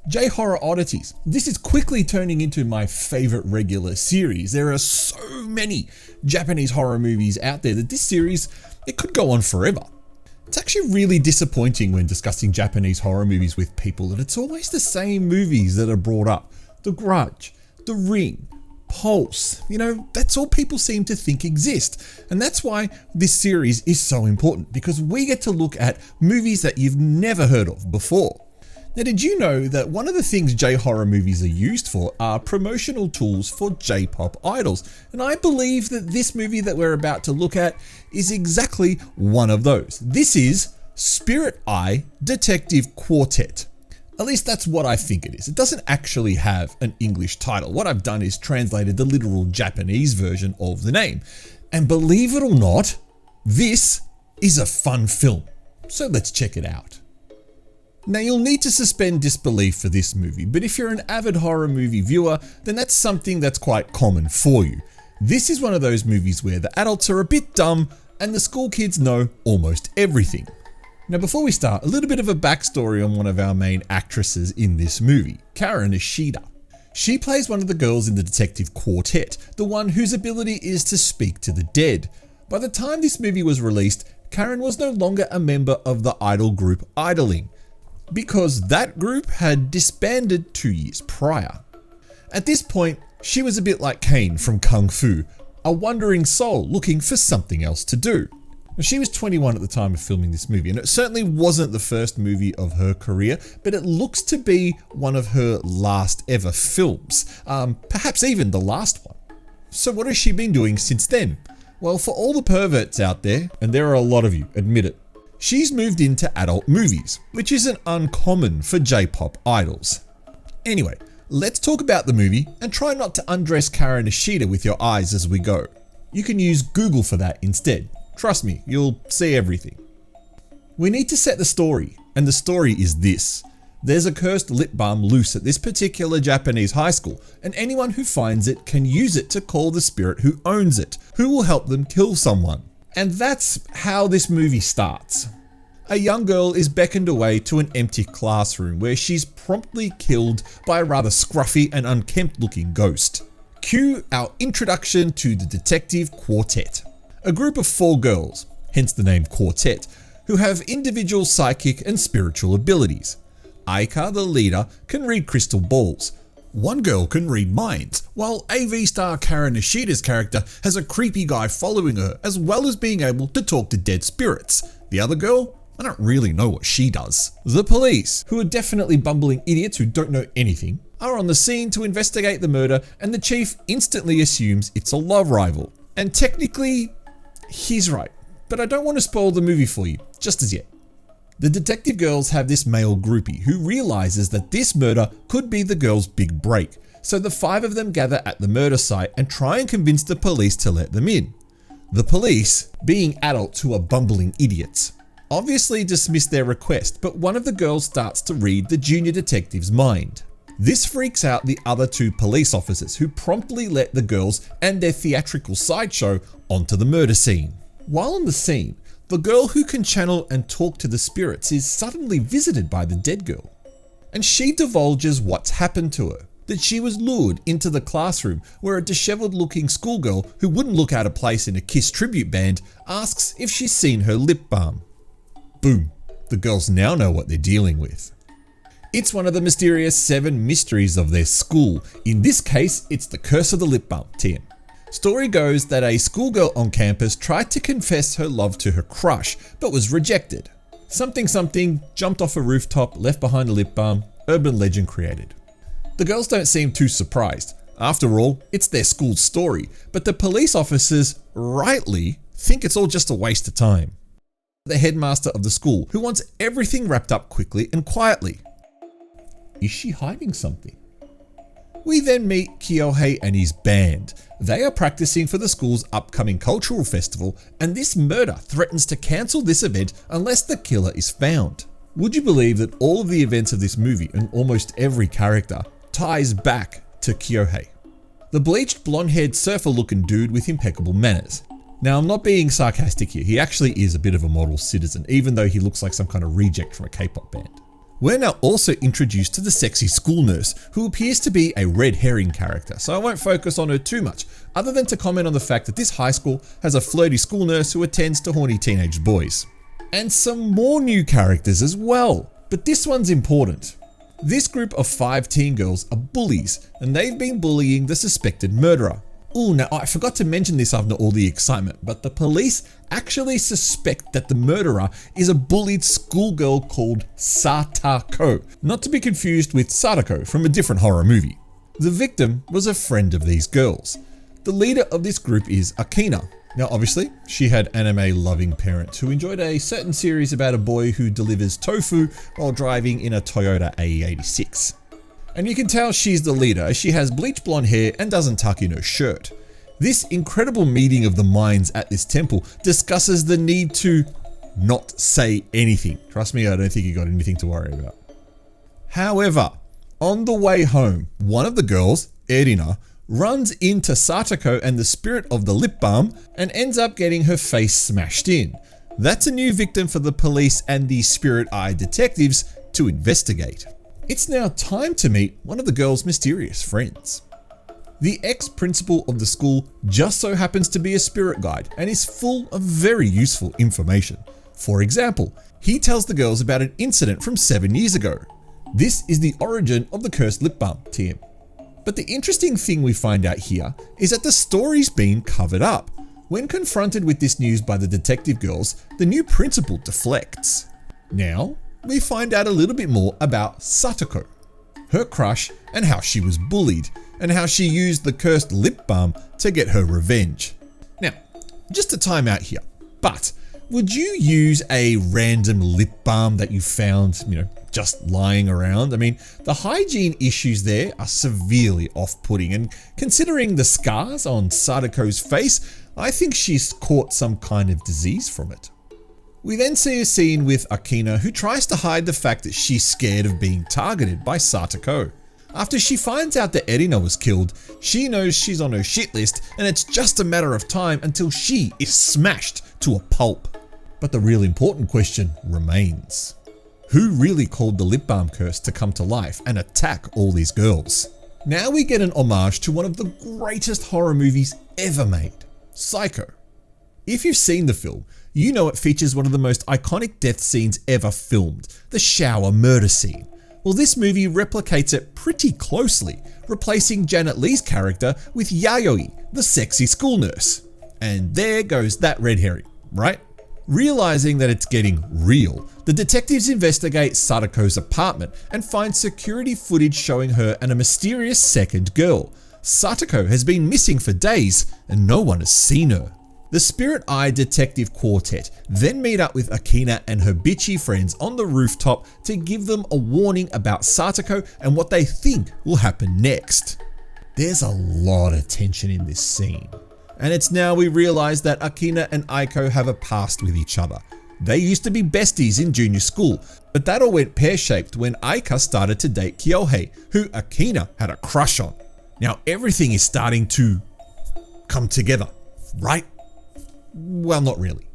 J-Horror Oddities. This is quickly turning into my favorite regular series. There are so many Japanese horror movies out there that this series, it could go on forever. It's actually really disappointing when discussing Japanese horror movies with people that it's always the same movies that are brought up. The Grudge, The Ring, Pulse, that's all people seem to think exist. And that's why this series is so important, because we get to look at movies that you've never heard of before. Now, did you know that one of the things J-horror movies are used for are promotional tools for J-pop idols? And I believe that this movie that we're about to look at is exactly one of those. This is Spirit Eye Detective Quartet. At least that's what I think it is. It doesn't actually have an English title. What I've done is translated the literal Japanese version of the name. And believe it or not, this is a fun film. So let's check it out. Now, you'll need to suspend disbelief for this movie, but if you're an avid horror movie viewer, then that's something that's quite common for you. This is one of those movies where the adults are a bit dumb and the school kids know almost everything. Now, before we start, a little bit of a backstory on one of our main actresses in this movie, Karen Ishida. She plays one of the girls in the detective quartet, the one whose ability is to speak to the dead. By the time this movie was released, Karen was no longer a member of the idol group Idling, because that group had disbanded 2 years prior. At this point, she was a bit like Kane from Kung Fu, a wandering soul looking for something else to do. She was 21 at the time of filming this movie, and it certainly wasn't the first movie of her career, but it looks to be one of her last ever films, perhaps even the last one. So what has she been doing since then? Well, for all the perverts out there, and there are a lot of you, admit it, she's moved into adult movies, which isn't uncommon for J-pop idols. Anyway, let's talk about the movie and try not to undress Karen Ishida with your eyes as we go. You can use Google for that instead. Trust me, you'll see everything. We need to set the story, and the story is this. There's a cursed lip balm loose at this particular Japanese high school, and anyone who finds it can use it to call the spirit who owns it, who will help them kill someone. And that's how this movie starts. A young girl is beckoned away to an empty classroom where she's promptly killed by a rather scruffy and unkempt looking ghost. Cue our introduction to the detective quartet. A group of 4 girls, hence the name Quartet, who have individual psychic and spiritual abilities. Aika, the leader, can read crystal balls. One girl can read minds, while AV star Karen Ishida's character has a creepy guy following her, as well as being able to talk to dead spirits. The other girl? I don't really know what she does. The police, who are definitely bumbling idiots who don't know anything, are on the scene to investigate the murder, and the chief instantly assumes it's a love rival. And technically, he's right, but I don't want to spoil the movie for you, just as yet. The detective girls have this male groupie who realizes that this murder could be the girl's big break, so the 5 of them gather at the murder site and try and convince the police to let them in. The police, being adults who are bumbling idiots, obviously dismiss their request, but one of the girls starts to read the junior detective's mind. This freaks out the other 2 police officers, who promptly let the girls and their theatrical sideshow onto the murder scene. While on the scene, the girl who can channel and talk to the spirits is suddenly visited by the dead girl. And she divulges what's happened to her, that she was lured into the classroom where a disheveled looking schoolgirl who wouldn't look out of place in a Kiss tribute band asks if she's seen her lip balm. Boom, the girls now know what they're dealing with. It's one of the mysterious 7 mysteries of their school. In this case, it's the curse of the lip balm, TM. Story goes that a schoolgirl on campus tried to confess her love to her crush, but was rejected. Something jumped off a rooftop, left behind a lip balm, urban legend created. The girls don't seem too surprised. After all, it's their school's story, but the police officers, rightly, think it's all just a waste of time. The headmaster of the school, who wants everything wrapped up quickly and quietly. Is she hiding something? We then meet Kyohei and his band. They are practicing for the school's upcoming cultural festival, and this murder threatens to cancel this event unless the killer is found. Would you believe that all of the events of this movie and almost every character ties back to Kyohei? The bleached blonde-haired surfer-looking dude with impeccable manners. Now, I'm not being sarcastic here, he actually is a bit of a model citizen, even though he looks like some kind of reject from a K-pop band. We're now also introduced to the sexy school nurse, who appears to be a red herring character, so I won't focus on her too much, other than to comment on the fact that this high school has a flirty school nurse who attends to horny teenage boys. And some more new characters as well, but this one's important. This group of 5 teen girls are bullies, and they've been bullying the suspected murderer. Ooh, now I forgot to mention this after all the excitement, but the police actually suspect that the murderer is a bullied schoolgirl called Satako, not to be confused with Sadako from a different horror movie. The victim was a friend of these girls. The leader of this group is Akina. Now obviously, she had anime-loving parents who enjoyed a certain series about a boy who delivers tofu while driving in a Toyota AE86. And you can tell she's the leader as she has bleach blonde hair and doesn't tuck in her shirt. This incredible meeting of the minds at this temple discusses the need to not say anything. Trust me, I don't think you got anything to worry about. However, on the way home, one of the girls, Erina, runs into Satako and the spirit of the lip balm and ends up getting her face smashed in. That's a new victim for the police and the spirit eye detectives to investigate. It's now time to meet one of the girl's mysterious friends. The ex-principal of the school just so happens to be a spirit guide and is full of very useful information. For example, he tells the girls about an incident from 7 years ago. This is the origin of the cursed lip balm, TM. But the interesting thing we find out here is that the story's been covered up. When confronted with this news by the detective girls, the new principal deflects. Now, we find out a little bit more about Satako, her crush, and how she was bullied, and how she used the cursed lip balm to get her revenge. Now, just a time out here, but would you use a random lip balm that you found, just lying around? I mean, the hygiene issues there are severely off-putting, and considering the scars on Sadako's face, I think she's caught some kind of disease from it. We then see a scene with Akina, who tries to hide the fact that she's scared of being targeted by Satako. After she finds out that Erina was killed, she knows she's on her shit list and it's just a matter of time until she is smashed to a pulp. But the real important question remains. Who really called the lip balm curse to come to life and attack all these girls? Now we get an homage to one of the greatest horror movies ever made, Psycho. If you've seen the film, you know it features one of the most iconic death scenes ever filmed, the shower murder scene. Well, this movie replicates it pretty closely, replacing Janet Leigh's character with Yayoi, the sexy school nurse. And there goes that red herring, right? Realizing that it's getting real, the detectives investigate Sadako's apartment and find security footage showing her and a mysterious second girl. Satako has been missing for days and no one has seen her. The Spirit Eye Detective Quartet then meet up with Akina and her bitchy friends on the rooftop to give them a warning about Satako and what they think will happen next. There's a lot of tension in this scene. And it's now we realize that Akina and Aiko have a past with each other. They used to be besties in junior school, but that all went pear-shaped when Aika started to date Kyohei, who Akina had a crush on. Now everything is starting to come together, right? Well, not really.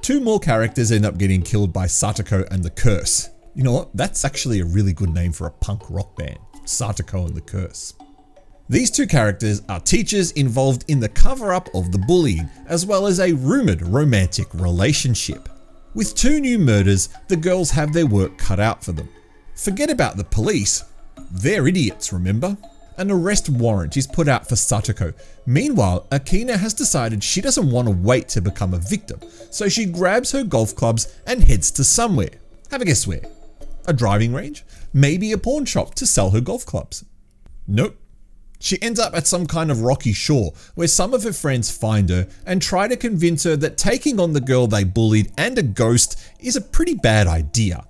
2 more characters end up getting killed by Satako and the Curse. You know what? That's actually a really good name for a punk rock band, Satako and the Curse. These 2 characters are teachers involved in the cover-up of the bullying, as well as a rumoured romantic relationship. With 2 new murders, the girls have their work cut out for them. Forget about the police. They're idiots, remember? An arrest warrant is put out for Satako. Meanwhile, Akina has decided she doesn't want to wait to become a victim, so she grabs her golf clubs and heads to somewhere. Have a guess where? A driving range? Maybe a pawn shop to sell her golf clubs? Nope. She ends up at some kind of rocky shore where some of her friends find her and try to convince her that taking on the girl they bullied and a ghost is a pretty bad idea.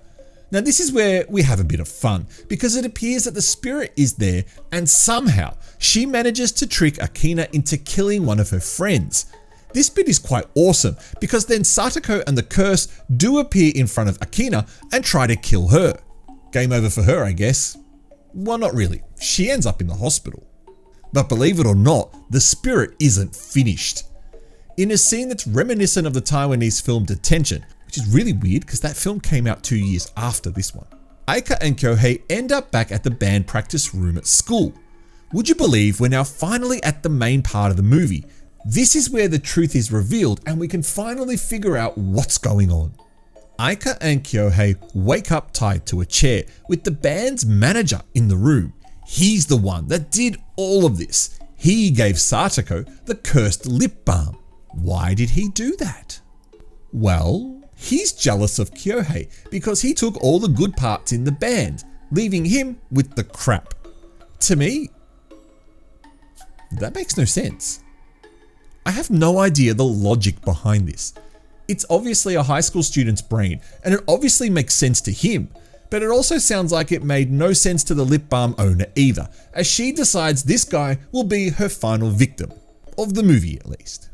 Now this is where we have a bit of fun, because it appears that the spirit is there and somehow she manages to trick Akina into killing one of her friends. This bit is quite awesome because then Satako and the Curse do appear in front of Akina and try to kill her. Game over for her, I guess. Well, not really. She ends up in the hospital. But believe it or not, the spirit isn't finished. In a scene that's reminiscent of the Taiwanese film Detention, which is really weird because that film came out 2 years after this one. Aika and Kyohei end up back at the band practice room at school. Would you believe we're now finally at the main part of the movie? This is where the truth is revealed and we can finally figure out what's going on. Aika and Kyohei wake up tied to a chair with the band's manager in the room. He's the one that did all of this. He gave Satoko the cursed lip balm. Why did he do that? Well, he's jealous of Kyohei because he took all the good parts in the band, leaving him with the crap. To me, that makes no sense. I have no idea the logic behind this. It's obviously a high school student's brain, and it obviously makes sense to him, but it also sounds like it made no sense to the lip balm owner either, as she decides this guy will be her final victim, of the movie at least.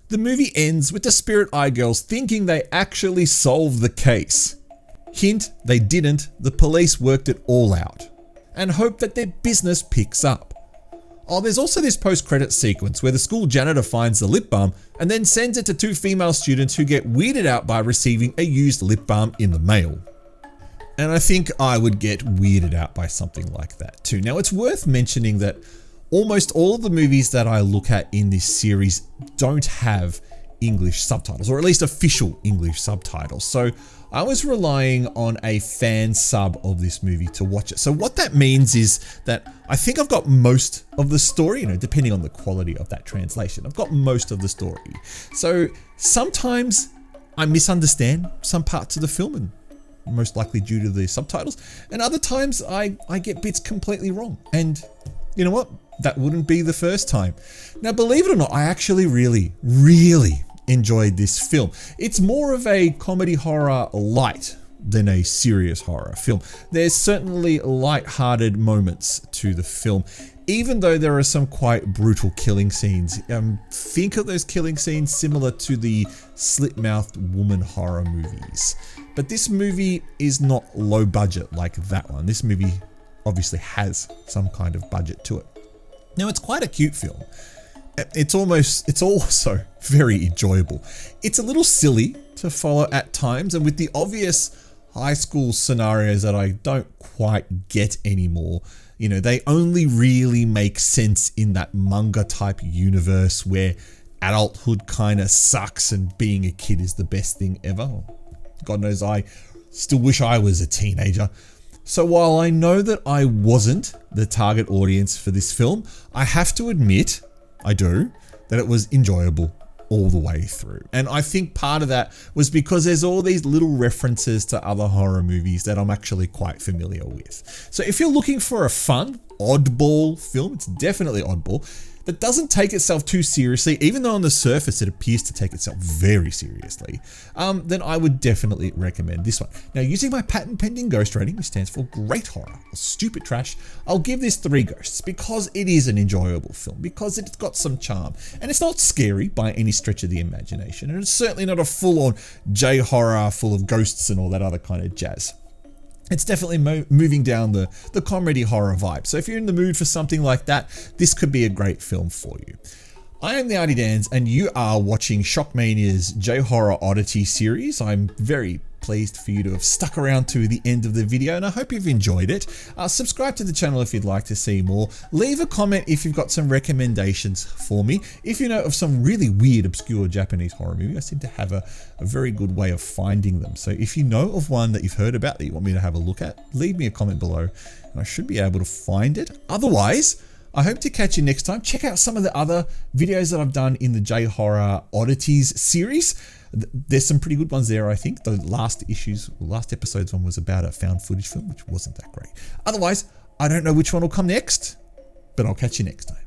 The movie ends with the Spirit Eye girls thinking they actually solved the case. Hint, they didn't, the police worked it all out, and hope that their business picks up. Oh, there's also this post-credit sequence where the school janitor finds the lip balm and then sends it to two female students who get weirded out by receiving a used lip balm in the mail. And I think I would get weirded out by something like that too. Now, it's worth mentioning that almost all of the movies that I look at in this series don't have English subtitles, or at least official English subtitles. So I was relying on a fan sub of this movie to watch it. So what that means is that I think I've got most of the story, depending on the quality of that translation, I've got most of the story. So sometimes I misunderstand some parts of the film, and most likely due to the subtitles, and other times I get bits completely wrong. And you know what? That wouldn't be the first time. Now, believe it or not, I actually really enjoyed this film. It's more of a comedy horror light than a serious horror film. There's certainly light-hearted moments to the film, even though there are some quite brutal killing scenes. Think of those killing scenes similar to the slit-mouthed woman horror movies. But this movie is not low budget like that one. This movie obviously has some kind of budget to it. Now, it's quite a cute film. It's also very enjoyable. It's a little silly to follow at times, and with the obvious high school scenarios that I don't quite get anymore, they only really make sense in that manga type universe where adulthood kind of sucks and being a kid is the best thing ever. God knows I still wish I was a teenager. So while I know that I wasn't the target audience for this film, I have to admit, I do, that it was enjoyable all the way through. And I think part of that was because there's all these little references to other horror movies that I'm actually quite familiar with. So if you're looking for a fun, oddball film, it's definitely oddball, that doesn't take itself too seriously, even though on the surface it appears to take itself very seriously, then I would definitely recommend this one. Now, using my patent pending ghost rating, which stands for great horror or stupid trash, I'll give this 3 ghosts because it is an enjoyable film, because it's got some charm, and it's not scary by any stretch of the imagination, and it's certainly not a full-on J-horror full of ghosts and all that other kind of jazz. It's definitely moving down the comedy horror vibe. So if you're in the mood for something like that, this could be a great film for you. I am the Artie Dans, and you are watching SHOCKMANIA's J-Horror Oddity series. I'm very pleased for you to have stuck around to the end of the video, and I hope you've enjoyed it. Subscribe to the channel if you'd like to see more. Leave a comment if you've got some recommendations for me. If you know of some really weird, obscure Japanese horror movie, I seem to have a very good way of finding them. So if you know of one that you've heard about that you want me to have a look at, leave me a comment below, and I should be able to find it. Otherwise, I hope to catch you next time. Check out some of the other videos that I've done in the J-Horror Oddities series. There's some pretty good ones there, I think. The last episode's one was about a found footage film, which wasn't that great. Otherwise, I don't know which one will come next, but I'll catch you next time.